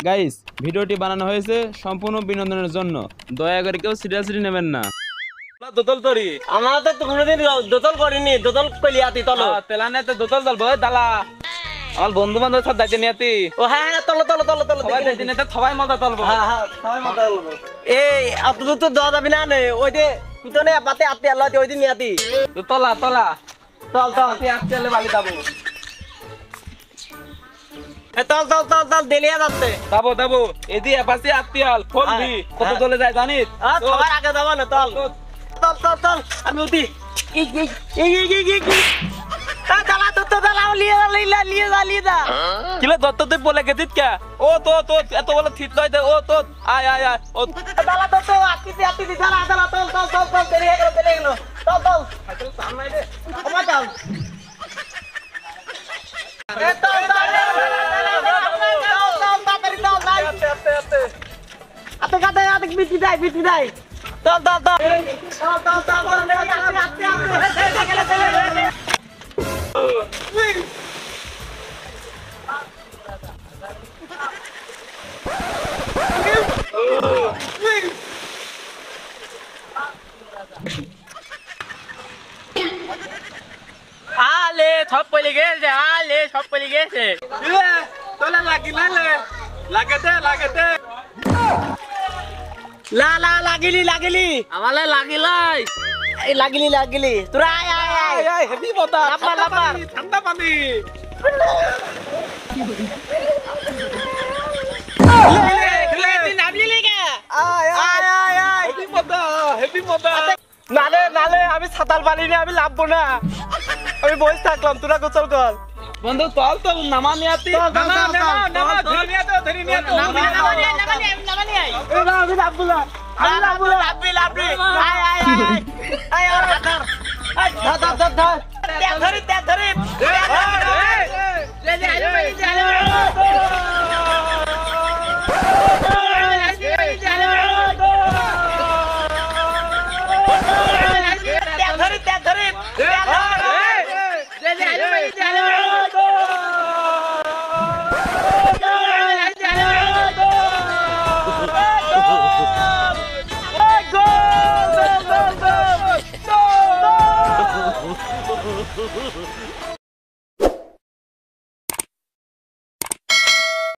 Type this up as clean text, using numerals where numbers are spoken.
Guys ভিডিওটি বানানো হয়েছে সম্পূর্ণ বিনোদনের জন্য, দয়া করে কেউ সিরিয়াসলি নেবেন না। দোতল তরি আমরা তো কোনোদিন দোতল করিনি, দোতল কইলিয়াতি তলো তেলানে তো দোতল দলবো দালা আমার বন্ধু বান্ধব সব দাইতে নিয়াতি ও হ্যাঁ হ্যাঁ তলো তলো তলো তলো সবাই দাইতে নিতে সবাই মজা তলবো হ্যাঁ হ্যাঁ সবাই মজা তলবো। এই আপনাদের তো দাদা বিনা নে ওই যে পিছনে পাতে আতে আল্লাহ ওই দিন নিয়াতি তোলা তোলা চল চল তুই আসলে বালি দাবো চল চল চল চল দেলিয়া যাচ্ছে দাবো দাবো এদি এপাশে আত্মীয়াল ফলবি কত চলে যায় জানিস সবার আগে যাবো না চল চল চল চল আমি উঠি দালা তো দালা লিয়ে যা কিলে দত্ত তুই বলে গেছিস কে ও তো তো এত বলে ঠিক নয় ও তো আয় আয় আয় ও দালা তো আতি দালা দালা চল চল চল চল দেরিয়ে গেল চল চল সামনে দে আমার চল এ চল আতে কাতে আতে বিটি দাই চল চল আলে সব পড়ে গেছে তোলা লাগিলে লাগেতে লা লাগিলি আমালে লাগিলাই এই লাগিলি তোরা আয় আয় হেভি বতা লাম্বা ঠান্ডা পানি হেভি বতা নালে আমি সাঁতার পারি না, আমি লাভবো না, আমি বসে থাকলাম, তোরা গোসল কর বন্ধু চল তো নামা নিয়াতি আমি লাভবো না ধর